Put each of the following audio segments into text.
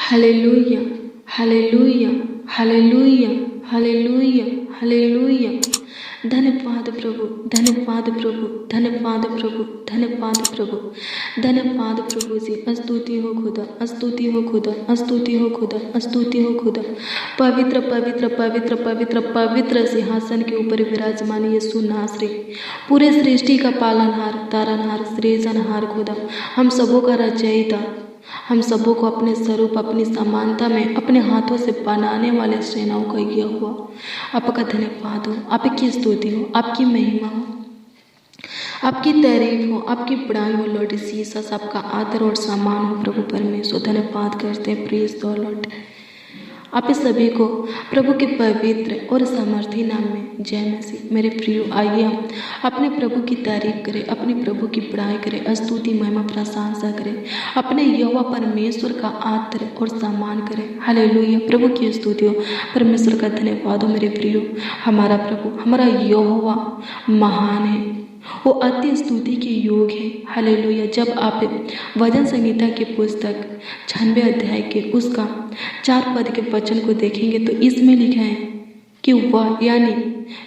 Hallelujah, hallelujah, hallelujah, hallelujah, hallelujah. धन्यवाद प्रभु, धन्यवाद प्रभु, धन्यवाद प्रभु, धन्यवाद प्रभु, धन्यवाद प्रभु जी। स्तुति हो खुदा, स्तुति हो खुदा, स्तुति हो खुदा, स्तुति हो खुदा। पवित्र पवित्र पवित्र पवित्र पवित्र सिंहासन के ऊपर विराजमान यीशु नासरी, पूरे सृष्टि का पालनहार, तारनहार, सृजनहार खुदा, हम सबों का रचयिता, हम सबों को अपने स्वरूप, अपनी समानता में अपने हाथों से बनाने वाले सेनाओं का यहोवा, आपका धन्यवाद हो, आपकी स्तुति हो, आपकी महिमा हो, आपकी तारीफ हो, आपकी बड़ाई हो लॉर्ड जीसस। आपका आदर और सम्मान हो प्रभु परमेश्वर। धन्यवाद करते हैं, प्रेज द लॉर्ड। आप इस सभी को प्रभु के पवित्र और सामर्थी नाम में जय मसीह। मेरे प्रियो, आइए हम अपने प्रभु की तारीफ करें, अपने प्रभु की बड़ाई करें, स्तुति महिमा प्रशंसा करें, अपने यहोवा परमेश्वर का आदर और सम्मान करें। हालेलुया, प्रभु की स्तुति हो, परमेश्वर का धन्यवाद हो। मेरे प्रियो, हमारा प्रभु, हमारा यहोवा महान है, वो अति स्तुति के योग है। हालेलुया। जब आप वचन संहिता की पुस्तक 96 अध्याय के उसका 4 पद के वचन को देखेंगे तो इसमें लिखा है कि वह यानी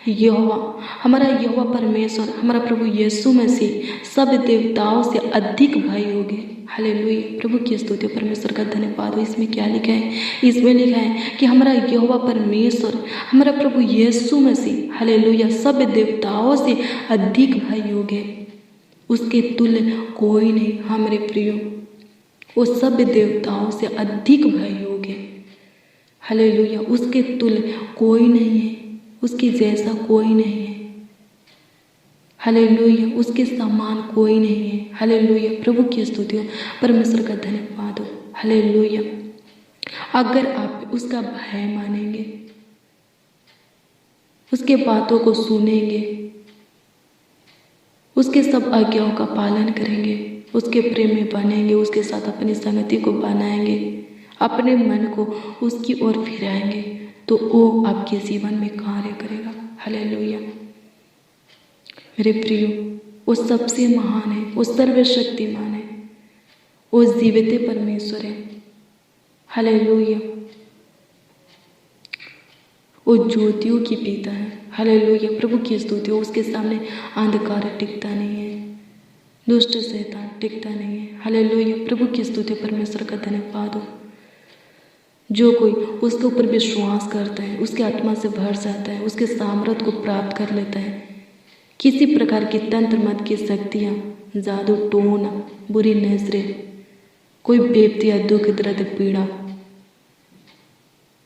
यहोवा, हमारा यहोवा परमेश्वर, हमारा प्रभु यीशु मसीह सब देवताओं से अधिक भययोग्य। हालेलुया, प्रभु की स्तुति, परमेश्वर का धन्यवाद हो। इसमें क्या लिखा है? इसमें लिखा है कि हमारा यहोवा परमेश्वर, हमारा प्रभु यीशु मसीह, हालेलुया, सब देवताओं से अधिक भययोग्य है, उसके तुल्य कोई नहीं। हमारे प्रियो, वो सब देवताओं से अधिक भययोग्य है। हालेलुया, उसके तुल्य कोई नहीं है, उसके जैसा कोई नहीं है। हालेलुया, उसके समान कोई नहीं है। हालेलुया, प्रभु की स्तुति हो, परमेश्वर का धन्यवाद हो। हालेलुया, अगर आप उसका भय मानेंगे, उसके बातों को सुनेंगे, उसके सब आज्ञाओं का पालन करेंगे, उसके प्रेम में बनेंगे, उसके साथ अपनी संगति को बनाएंगे, अपने मन को उसकी ओर फिराएंगे, तो वो आपके जीवन में कार्य करेगा। हालेलुया, मेरे प्रियो, वो सबसे महान है, वो सर्वशक्तिमान है, वो जीवित परमेश्वर है। हालेलुया, वो ज्योतियों की पिता है। हालेलुया, प्रभु की स्तुति हो। उसके सामने अंधकार टिकता नहीं है, दुष्ट शैतान टिकता नहीं है। हालेलुया, प्रभु की स्तुति, परमेश्वर का धन्यवाद हो। जो कोई उसके ऊपर विश्वास करता है, उसके आत्मा से भर जाता है, उसके सामर्थ्य को प्राप्त कर लेता है। किसी प्रकार की तंत्र मंत्र की शक्तियाँ, जादू टोना, बुरी नजरें, कोई बेपत्ती या दुख दर्द पीड़ा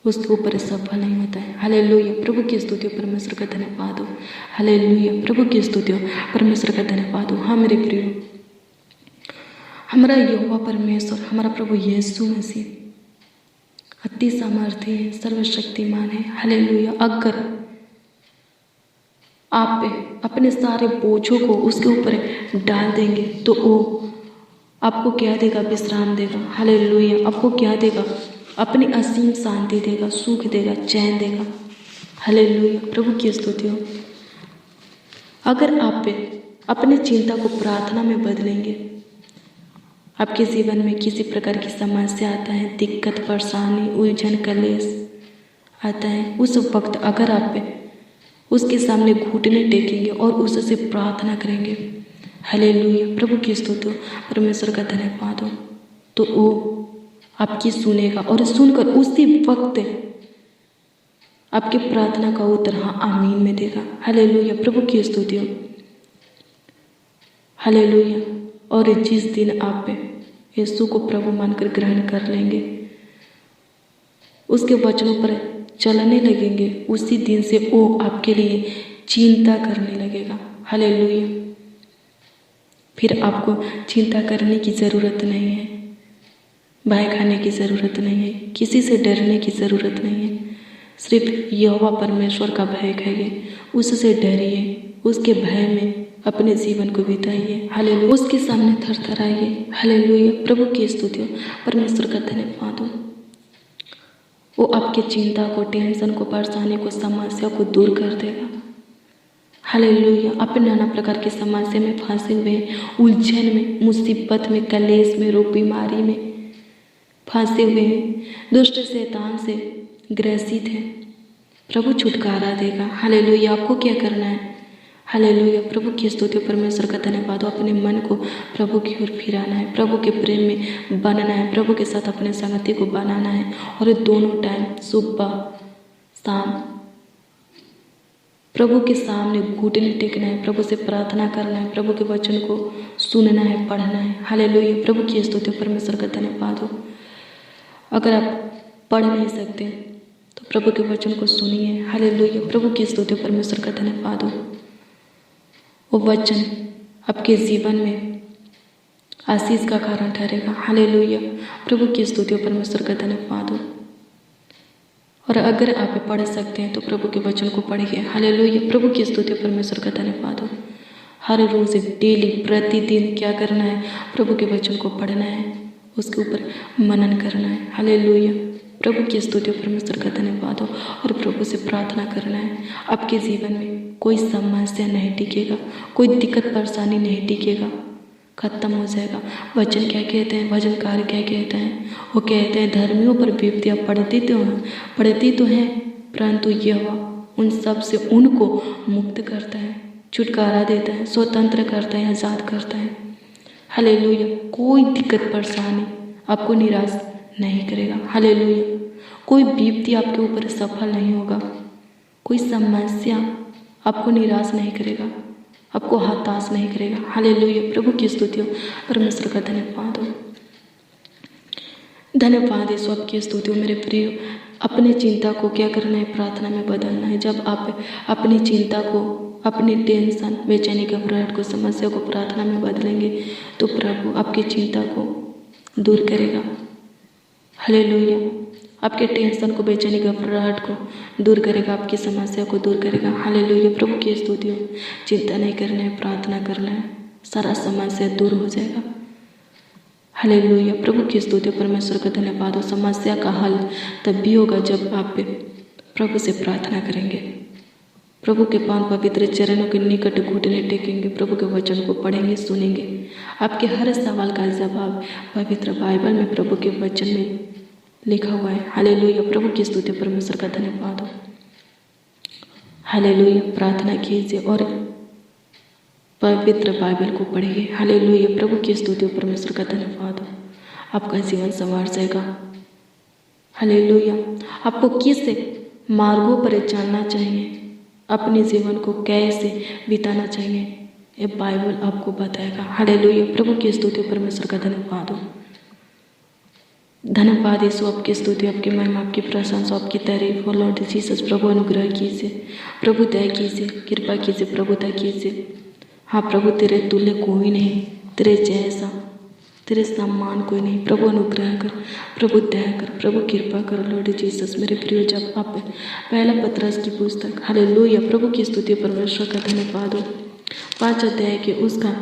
उसके ऊपर सफल नहीं होता है। हालेलुया, प्रभु की स्तुति हो, परमेश्वर का धन्यवाद हो। हालेलुया, प्रभु की स्तुति हो, परमेश्वर का धन्यवाद हो। हाँ मेरे प्रियो, हमारा यहोवा परमेश्वर, हमारा प्रभु यीशु मसीह अति सामर्थ्य है, सर्वशक्तिमान है। हालेलुया, अगर आप अपने सारे बोझों को उसके ऊपर डाल देंगे तो वो आपको क्या देगा? विश्राम देगा। हालेलुया, आपको क्या देगा? अपनी असीम शांति देगा, सुख देगा, चैन देगा। हालेलुया, प्रभु की स्तुति हो। अगर आप अपनी चिंता को प्रार्थना में बदलेंगे, आपके जीवन में किसी प्रकार की समस्या आता है, दिक्कत, परेशानी, उलझन, कलेश आता है, उस वक्त अगर आप उसके सामने घुटने टेकेंगे और उससे प्रार्थना करेंगे, हालेलुया, प्रभु की स्तुति हो, परमेश्वर का धन्यवाद हो, तो वो आपकी सुनेगा और सुनकर उसी वक्त आपकी प्रार्थना का उत्तर हाँ आमीन में देगा। हालेलुया, प्रभु की स्तुति हो। हालेलुया, और जिस दिन आप यीशु को प्रभु मानकर ग्रहण कर लेंगे, उसके वचनों पर चलने लगेंगे, उसी दिन से वो आपके लिए चिंता करने लगेगा। हालेलुया, फिर आपको चिंता करने की ज़रूरत नहीं है, भय खाने की ज़रूरत नहीं है, किसी से डरने की ज़रूरत नहीं है। सिर्फ यहोवा परमेश्वर का भय खाइए, उससे डरिए, उसके भय में अपने जीवन को बिताइए। हालेलुया, उसके सामने थरथराइए। हालेलुया, प्रभु की स्तुति हो, परमेश्वर का धन्यवाद हो। वो आपके चिंता को, टेंशन को, परेशानी को, समस्या को दूर कर देगा। हालेलुया, आप नाना प्रकार की समस्या में फंसे हुए, उलझन में, मुसीबत में, कलेश में, रोग बीमारी में, फंसे हुए हैं, दुष्ट शैतान से ग्रसित हैं, प्रभु छुटकारा देगा। हालेलुया। आपको क्या करना है? हालेलुया। प्रभु की स्तुति परमेश्वर का धन्यवाद हो। अपने मन को प्रभु की ओर फिराना है, प्रभु के प्रेम में बनना है, प्रभु के साथ अपने संगति को बनाना है और दोनों टाइम सुबह शाम प्रभु के सामने घुटने टेकना है, प्रभु से प्रार्थना करना है, प्रभु के वचन को सुनना है, पढ़ना है। हालेलुया। प्रभु की स्तुति परमेश्वर का धन्यवाद हो। अगर आप पढ़ नहीं सकते तो प्रभु के वचन को सुनिए। हालेलुया। प्रभु की स्तुति परमेश्वर का धन्यवाद हो। वो वचन आपके जीवन में आशीष का कारण ठहरेगा। हालेलुया। प्रभु की स्तुति परमेश्वर का धन्यवाद हो। और अगर आप पढ़ सकते हैं तो प्रभु के वचन को पढ़िए। हालेलुया। प्रभु की स्तुति परमेश्वर का धन्यवाद हो। हर रोज डेली प्रतिदिन क्या करना है? प्रभु के वचन को पढ़ना है, उसके ऊपर मनन करना है। हालेलुया। प्रभु की स्तुति परमेश्वर का धन्यवाद हो और प्रभु से प्रार्थना करना है। आपके जीवन में कोई समस्या नहीं टिकेगा, कोई दिक्कत परेशानी नहीं टिकेगा, खत्म हो जाएगा। वचन क्या कहते हैं? भजनकार क्या कहते हैं? वो कहते हैं धर्मियों पर विपत्तियाँ पड़ती तो हैं परंतु यहोवा उन सब से उनको मुक्त करता है, छुटकारा देता है, स्वतंत्र करता है, आज़ाद करता है। हालेलुया। कोई दिक्कत परेशानी आपको निराश नहीं करेगा। हालेलुया। कोई विपत्ति आपके ऊपर सफल नहीं होगा, कोई समस्या आपको निराश नहीं करेगा, आपको हताश नहीं करेगा। हालेलुया। प्रभु की स्तुति हो, परमेश्वर का धन्यवाद हो। धन्यवाद है सब की स्तुति हो। मेरे प्रिय, अपनी चिंता को क्या करना है? प्रार्थना में बदलना है। जब आप अपनी चिंता को, अपनी टेंशन, बेचैनी, घबराहट को, समस्या को प्रार्थना में बदलेंगे तो प्रभु आपकी चिंता को दूर करेगा। हालेलुया। आपके टेंशन को, बेचैनी, घबराहट को दूर करेगा, आपकी समस्या को दूर करेगा। हालेलुया। प्रभु की स्तुति हो। चिंता नहीं करना है, प्रार्थना करना है, सारा समस्या दूर हो जाएगा। हालेलुया। प्रभु की स्तुति परमेश्वर का धन्यवाद हो। समस्या का हल तब भी होगा जब आप प्रभु से प्रार्थना करेंगे, प्रभु के पावन पवित्र चरणों के निकट घुटने टेकेंगे, प्रभु के वचन को पढ़ेंगे, सुनेंगे। आपके हर सवाल का जवाब पवित्र बाइबल में, प्रभु के वचन में लिखा हुआ है। हालेलुया। प्रभु की स्तुति परमेश्वर का धन्यवाद हो। हालेलुया। प्रार्थना कीजिए और पवित्र बाइबल को पढ़िए। हालेलुया। प्रभु की स्तुति परमेश्वर का धन्यवाद हो। आपका जीवन संवार जाएगा। हालेलुया। आपको किस मार्गों पर चलना चाहिए, अपने जीवन को कैसे बिताना चाहिए, ये बाइबल आपको बताएगा। हालेलुया। प्रभु की स्तुति परमेश्वर का धन्यवाद हो। धन्यवाद यीशु। आपकी स्तुति, आपकी महिमा, आपकी प्रशंसा, आपकी तारीफ हो लॉर्ड जीसस। प्रभु अनुग्रह कीजिए, प्रभु दया कीजिए, कृपा कीजिए, प्रभु दया कीजिए। हाँ प्रभु, तेरे तुल्य कोई नहीं, तेरे जैसा, तेरे सम्मान कोई नहीं। प्रभु अनुग्रह कर, प्रभु दया कर, प्रभु कृपा कर लॉर्ड जीसस। मेरे प्रिय, जब आप पहला पतरस की पुस्तक, हालेलुया, प्रभु की स्तुति परमेश्वर का धन्यवाद हो, 5 अध्याय के उसका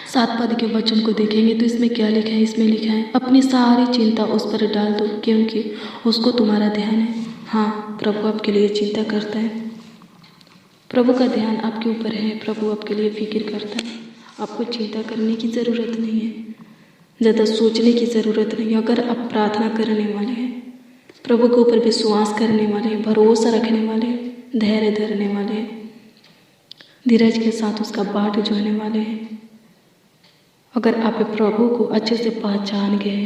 7 पद के वचन को देखेंगे तो इसमें क्या लिखा है? इसमें लिखा है अपनी सारी चिंता उस पर डाल दो क्योंकि उसको तुम्हारा ध्यान है। हाँ, प्रभु आपके लिए चिंता करता है, प्रभु का ध्यान आपके ऊपर है, प्रभु आपके लिए फिक्र करता है। आपको चिंता करने की ज़रूरत नहीं है, ज़्यादा सोचने की ज़रूरत नहीं है। अगर आप प्रार्थना करने वाले हैं, प्रभु के ऊपर विश्वास करने वाले हैं, भरोसा रखने वाले हैं, धैर्य धरने वाले हैं, धीरज के साथ उसका बाट जोहने वाले हैं, अगर आप प्रभु को अच्छे से पहचान गए,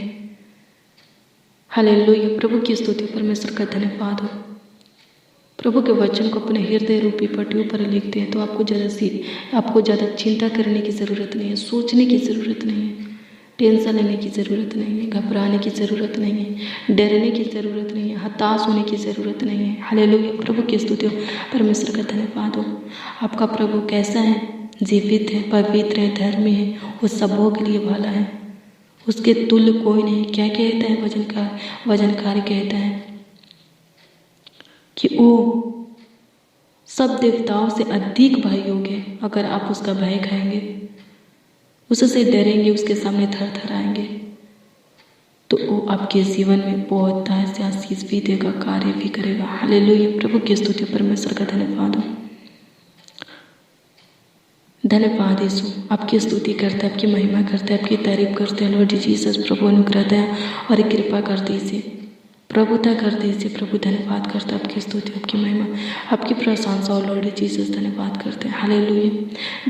हालेलुया, प्रभु की स्तुति, परमेश्वर का धन्यवाद हो। प्रभु के वचन को अपने हृदय रूपी पट्टियों पर लिखते हैं तो आपको ज़्यादा चिंता करने की ज़रूरत नहीं है, सोचने की ज़रूरत नहीं है, टेंशन लेने की ज़रूरत नहीं है, घबराने की ज़रूरत नहीं है, डरने की ज़रूरत नहीं है, हताश होने की ज़रूरत नहीं है। हालेलुया, प्रभु की स्तुति हो, परमेश्वर का धन्यवाद हो। आपका प्रभु कैसा है? जीवित है, पवित्र है, धर्मी है, वो सबों के लिए भला है, उसके तुल्य कोई नहीं। क्या कहता है वचनकार कहता है कि वो सब देवताओं से अधिक भय योग्य है। अगर आप उसका भय खाएंगे, उससे डरेंगे, उसके सामने थरथराएंगे, तो वो आपके जीवन में बहुत से आशीष भी देगा, कार्य भी करेगा। हालेलुया, प्रभु की स्तुति, परमेश्वर का धन्यवाद हो। धन्यवाद यीशु, आपकी स्तुति करते हैं, आपकी महिमा करते हैं, आपकी तारीफ करते हैं लॉर्ड जीसस। प्रभु अनुग्रह दया और कृपा कर दीजिए, प्रभुता कर दीजिए प्रभु। धन्यवाद करते हैं, आपकी स्तुति, आपकी महिमा, आपकी प्रशंसा और लॉर्ड जीसस धन्यवाद करते हैं। हालेलुया।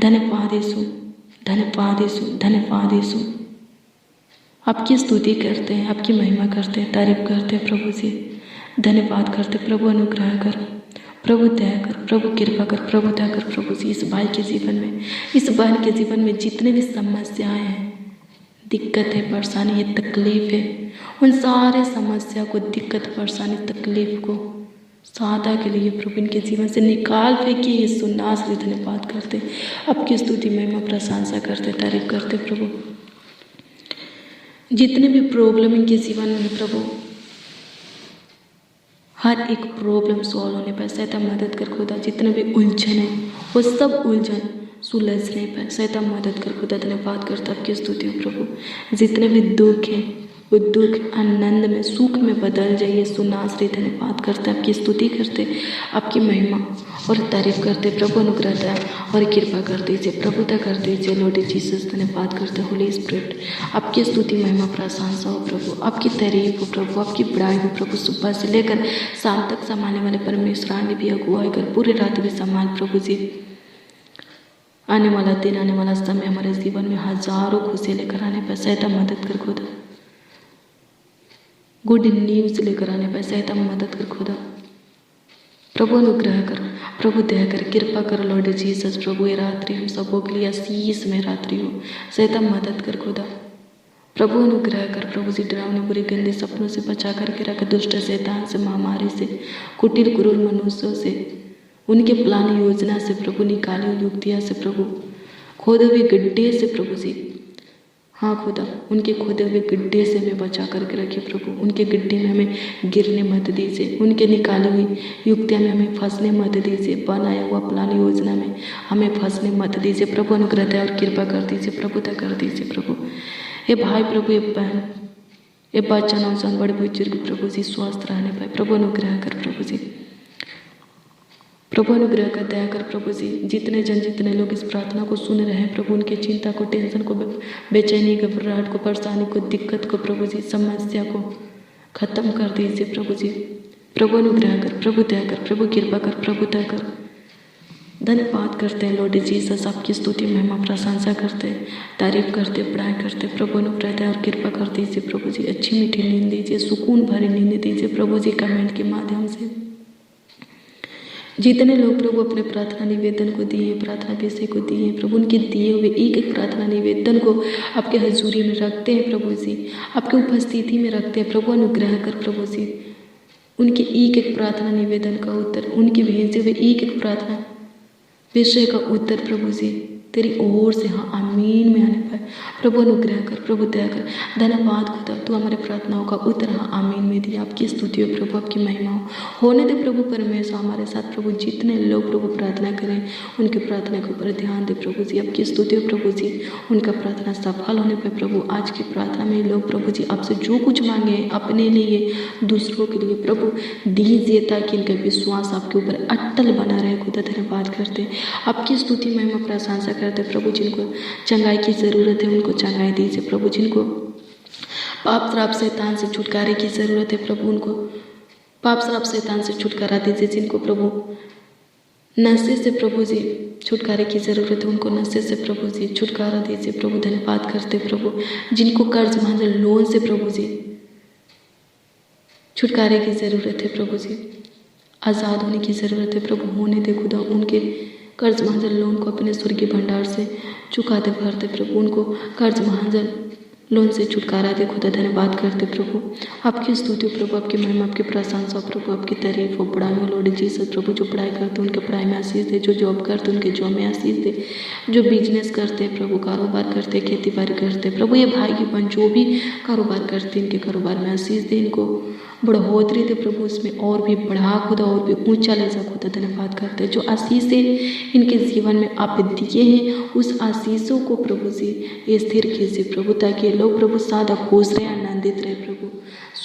धन्यवाद यीशु, धन्यवाद यीशु, धन्यवाद यीशु। आपकी स्तुति करते हैं, आपकी महिमा करते हैं, तारीफ करते हैं प्रभु जी। धन्यवाद करते प्रभु। अनुग्रह कर प्रभु, दया कर प्रभु, कृपा कर प्रभु, दया कर प्रभु जी। इस भाई के जीवन में, इस बहन के जीवन में जितने भी समस्याएं हैं, दिक्कत है, परेशानी है, तकलीफ है, उन सारे समस्या को, दिक्कत, परेशानी, तकलीफ को सादा के लिए प्रभु इनके जीवन से निकाल फेंकिए यीशु नासरी। धन्यवाद करते, आपकी स्तुति महिमा प्रशंसा करते, तारीफ करते प्रभु। जितने भी प्रॉब्लम इनके जीवन में है प्रभु, हर एक प्रॉब्लम सॉल्व होने पर सैतान मदद कर खुदा। जितने भी उलझन है वो सब उलझन सुलझने पर सैतान मदद कर खुदा। धन्यवाद करता, आपकी स्तुति हो प्रभु। जितने भी दुख है वो दुख आनंद में, सुख में बदल जाइए सुनाश्री। धन्यवाद करते, आपकी स्तुति करते, आपकी महिमा और तारीफ करते प्रभु। अनुग्रह दया और कृपा कर दीजिए, प्रभुता कर दीजिए लॉर्ड जीसस। धन्यवाद करते होली स्पिरिट, आपकी स्तुति महिमा प्रशंसा हो प्रभु, आपकी तारीफ हो प्रभु, आपकी बड़ाई हो प्रभु। सुबह से लेकर शाम तक संभालने वाले परमेश्वर आगे भी अगुवाई कर, पूरी रात भी संभाल प्रभु जी। आने वाला दिन, आने वाला समय हमारे जीवन में हजारों खुशी लेकर आने पर सैतान मदद कर खुदा। गुड न्यूज़ लेकर आने पर सैतान मदद कर खुदा। प्रभु अनुग्रह कर प्रभु, दया कर, कृपा कर लॉर्ड जीसस। प्रभु ये रात्रि हम सबों के लिए आशीष में रात्रि हो, सैतान मदद कर खुदा। प्रभु अनुग्रह कर प्रभु जी। डरावने बुरे गंदे सपनों से बचा करके रख, दुष्ट शैतान से, महामारी से, कुटिल क्रूर मनुष्यों से, उनके प्लान योजना से प्रभु, निकाली युक्तियाँ से प्रभु, खोदे हुए गड्ढे से प्रभु जी। हाँ खुदा, उनके खोदे हुए गड्ढे से हमें बचा करके रखिए प्रभु। उनके गड्ढे में हमें गिरने मत दीजिए, उनके निकाली हुई युक्तियाँ में हमें फंसने मत दीजिए, बनाया हुआ प्लान योजना में हमें फंसने मत दीजिए प्रभु। अनुग्रह दया और कृपा कर दीजिए, प्रभुता कर दीजिए प्रभु। ये भाई प्रभु, ये बहन, ये बच्चा, नौजवान, बड़े बुजुर्ग प्रभु जी स्वस्थ रहने पाए प्रभु। अनुग्रह कर प्रभु जी, प्रभु अनुग्रह कर, दया कर प्रभु जी। जितने लोग इस प्रार्थना को सुन रहे हैं प्रभु, उनके चिंता को, टेंशन को, बेचैनी, घबराहट को, परेशानी को, दिक्कत को प्रभु जी, समस्या को खत्म कर दीजिए प्रभु जी। प्रभु अनुग्रह कर प्रभु, दया कर प्रभु, कृपा कर प्रभु, दया कर। धन्यवाद करते हैं लॉर्ड जीसस, आपकी स्तुति महिमा प्रशंसा करते हैं, तारीफ करते, पढ़ाई करते प्रभु। अनुग्रह दया और कृपा कर दीजिए प्रभु जी। अच्छी मीठी नींद दीजिए, सुकून भरी नींद दीजिए प्रभु जी, कमेंट के माध्यम से। जितने लोग प्रभु अपने प्रार्थना निवेदन को दिए, प्रार्थना विषय को दिए प्रभु, उनके दिए हुए एक एक प्रार्थना निवेदन को आपके हजूरी में रखते हैं प्रभु जी, आपके उपस्थिति में रखते हैं प्रभु। अनुग्रह कर प्रभु जी, उनके एक एक प्रार्थना निवेदन का उत्तर, उनके भेजे हुए एक एक प्रार्थना विषय का उत्तर प्रभु जी तेरी ओर से हाँ आमीन में आने पाए प्रभु। अनुग्रह कर प्रभु, दया कर। धन्यवाद खुदा, तू हमारे प्रार्थनाओं का उत्तर हाँ आमीन में दिया। आपकी स्तुति हो प्रभु, आपकी महिमा हो होने दे प्रभु परमेश्वर हमारे साथ प्रभु। जितने लोग प्रभु प्रार्थना करें, उनकी प्रार्थना के ऊपर ध्यान दे प्रभु जी। आपकी स्तुति हो प्रभु जी, उनका प्रार्थना सफल होने पर प्रभु। आज की प्रार्थना में लोग प्रभु जी आपसे जो कुछ मांगे अपने लिए, दूसरों के लिए प्रभु दीजिए, ताकि इनका विश्वास आपके ऊपर अटल बना रहे खुदा। धन्यवाद करते, आपकी स्तुति महिमा प्रशंसा करते प्रभु। जिनको चंगाई की ज़रूरत है उनको चंगाई दीजिए प्रभु। जिनको पाप श्राप शैतान से छुटकारे की ज़रूरत है प्रभु, उनको पाप श्राप शैतान से छुटकारा दीजिए। जिनको प्रभु नशे से प्रभु जी छुटकारे की ज़रूरत है, उनको नशे से प्रभु जी छुटकारा दीजिए प्रभु। धन्यवाद करते प्रभु। जिनको कर्ज मांझल लोन से प्रभु जी छुटकारे की ज़रूरत है प्रभु जी, आज़ाद होने की ज़रूरत है प्रभु, होने दे खुदा। उनके कर्ज महाजन लोन को अपने स्वर्गीय भंडार से चुका दे भरते प्रभु। उनको कर्ज महाजन लोन से छुटकारा दे खुदा। धन्यवाद करते प्रभु, आपकी स्तुति प्रभु, आपकी महिमा, आपकी प्रशंसा प्रभु, आपकी तारीफ हो। पढ़ाई में लॉर्ड जीसस प्रभु, जो पढ़ाई करते उनके पढ़ाई में आशीष दे, जो जॉब करते उनके जॉब में आशीष दे, जो बिजनेस करते प्रभु, कारोबार करते, खेती बाड़ी करते प्रभु, ये भाई की बहन जो भी कारोबार करते इनके कारोबार में आशीष दे, इनको बढ़ोतरी दे प्रभु, इसमें और भी बढ़ा खुदा, और भी ऊंचा ले जा खुदा। धन्यवाद करते हैं जो आशीषें इनके जीवन में आप दिए हैं, उस आशीषों को प्रभु जी स्थिर कीजिए प्रभु, ताकि लोग प्रभु सादा खुश रहे, आनंदित रहे प्रभु,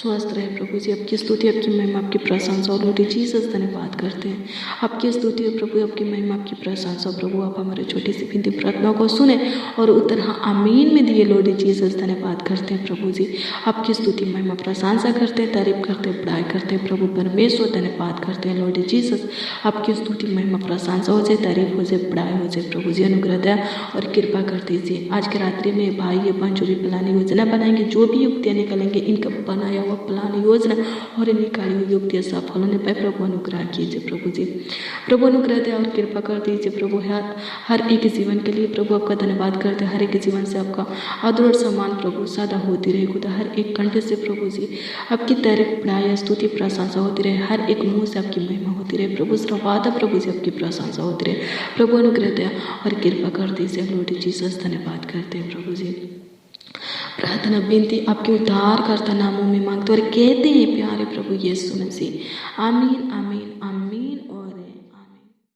स्वस्थ रहे प्रभु जी। आपकी स्तुति, आपकी महिमा, आपकी प्रशंसा और लॉर्ड जीसस धन्यवाद करते हैं। आपकी स्तुति प्रभु, आपकी महिमा, आपकी प्रशंसा प्रभु। आप हमारे छोटी सी विनती प्रार्थना को सुने और उत्तर हाँ आमीन में दिए लॉर्ड जीसस धन्यवाद करते हैं प्रभु जी। आपकी स्तुति, महिमा, प्रशंसा करते हैं, तारीफ करते हैं, बड़ाई करते हैं प्रभु परमेश्वर। धन्यवाद करते हैं लॉर्ड जीसस। आपकी स्तुति, महिमा, प्रशंसा हो जाए, तारीफ हो जाए, बड़ाई हो जाए प्रभु जी। अनुग्रह दया और कृपा कर दीजिए। आज के रात्रि में भाई बहन जो भी प्लान योजना बनाएंगे, जो भी युक्तियाँ निकलेंगे, इनका बनाया हुआ प्लान योजना और निकाली हुई युक्तियाँ सफल होने पाए प्रभु। अनुग्रह कीजिए प्रभु जी। प्रभु अनुग्रह दया और कृपा कर दीजिए प्रभु। हर एक जीवन के लिए प्रभु आपका धन्यवाद करते हैं। हर एक जीवन से आपका आदर और सम्मान प्रभु सदा होती रहे खुदा। हर एक कंठ से प्रभु जी आपकी तारीफ, बड़ाई, स्तुति, प्रशंसा होती रहे। हर एक मुँह से आपकी महिमा होती रहे प्रभु। सर्वदा प्रभु जी आपकी प्रशंसा होती रहे प्रभु। अनुग्रह दया और कृपा कर दीजिए लॉर्ड जीसस। धन्यवाद करते हैं प्रभु जी। प्रार्थना विनती आपके उद्धारकर्ता नामों में मांगते और कहते हैं प्यारे प्रभु यीशु मसीह। आमीन आमीन आमीन और